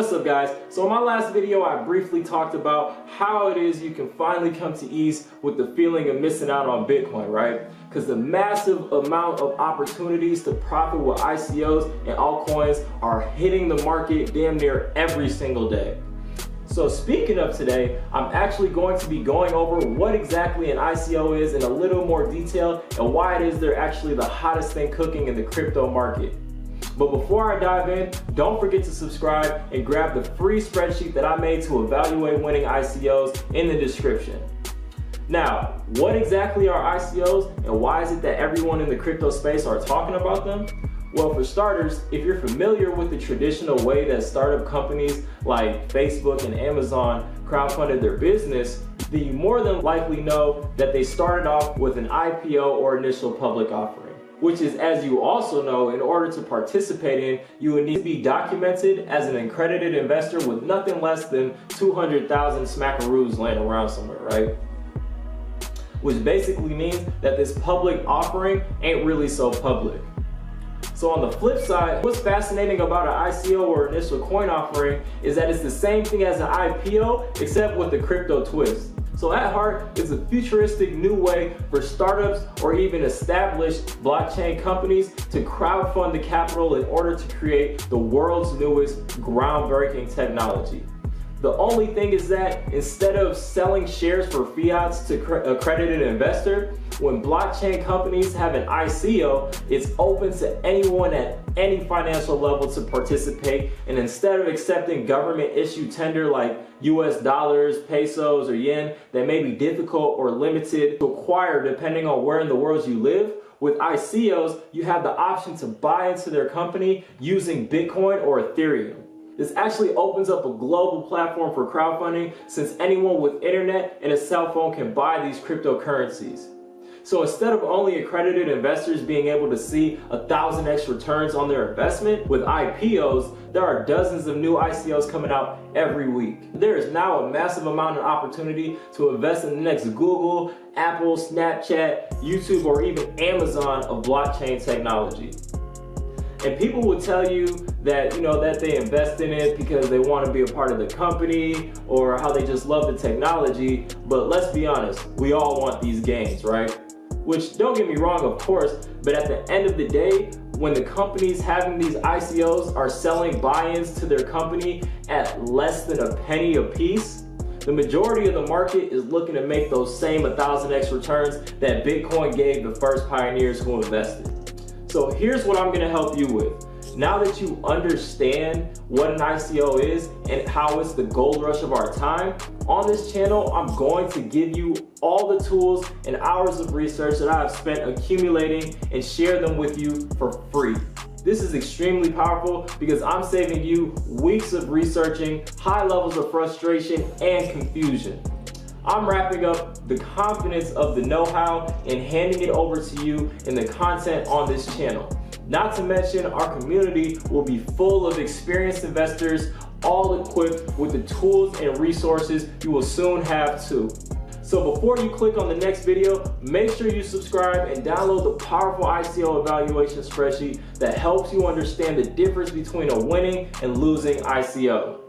What's up, guys? So in my last video, I briefly talked about how it is you can finally come to ease with the feeling of missing out on Bitcoin, right? Because the massive amount of opportunities to profit with ICOs and altcoins are hitting the market damn near every single day. So speaking of today, I'm actually going to be going over what exactly an ICO is in a little more detail and why it is they're actually the hottest thing cooking in the crypto market. But before I dive in, don't forget to subscribe and grab the free spreadsheet that I made to evaluate winning ICOs in the description. Now, what exactly are ICOs and why is it that everyone in the crypto space are talking about them? Well, for starters, if you're familiar with the traditional way that startup companies like Facebook and Amazon crowdfunded their business, then you more than likely know that they started off with an IPO or initial public offering. Which is, as you also know, in order to participate in, you would need to be documented as an accredited investor with nothing less than 200,000 smackaroos laying around somewhere, right? Which basically means that this public offering ain't really so public. So on the flip side, what's fascinating about an ICO or initial coin offering is that it's the same thing as an IPO, except with the crypto twist. So at heart, it's a futuristic new way for startups or even established blockchain companies to crowdfund the capital in order to create the world's newest groundbreaking technology. The only thing is that instead of selling shares for fiats to accredited investor, when blockchain companies have an ICO, it's open to anyone at any financial level to participate, and instead of accepting government issued tender like US dollars, pesos, or yen that may be difficult or limited to acquire depending on where in the world you live, with ICOs, you have the option to buy into their company using Bitcoin or Ethereum. This actually opens up a global platform for crowdfunding since anyone with internet and a cell phone can buy these cryptocurrencies. So instead of only accredited investors being able to see 1,000x returns on their investment, with IPOs, there are dozens of new ICOs coming out every week. There is now a massive amount of opportunity to invest in the next Google, Apple, Snapchat, YouTube, or even Amazon of blockchain technology. And people will tell you that, that they invest in it because they want to be a part of the company or how they just love the technology. But let's be honest, we all want these gains, right? Which, don't get me wrong, of course, but at the end of the day, when the companies having these ICOs are selling buy-ins to their company at less than a penny a piece, the majority of the market is looking to make those same 1,000x returns that Bitcoin gave the first pioneers who invested. So here's what I'm going to help you with. Now that you understand what an ICO is and how it's the gold rush of our time, on this channel, I'm going to give you all the tools and hours of research that I have spent accumulating and share them with you for free. This is extremely powerful because I'm saving you weeks of researching, high levels of frustration and confusion. I'm wrapping up the confidence of the know-how and handing it over to you in the content on this channel. Not to mention, our community will be full of experienced investors, all equipped with the tools and resources you will soon have too. So before you click on the next video, make sure you subscribe and download the powerful ICO evaluation spreadsheet that helps you understand the difference between a winning and losing ICO.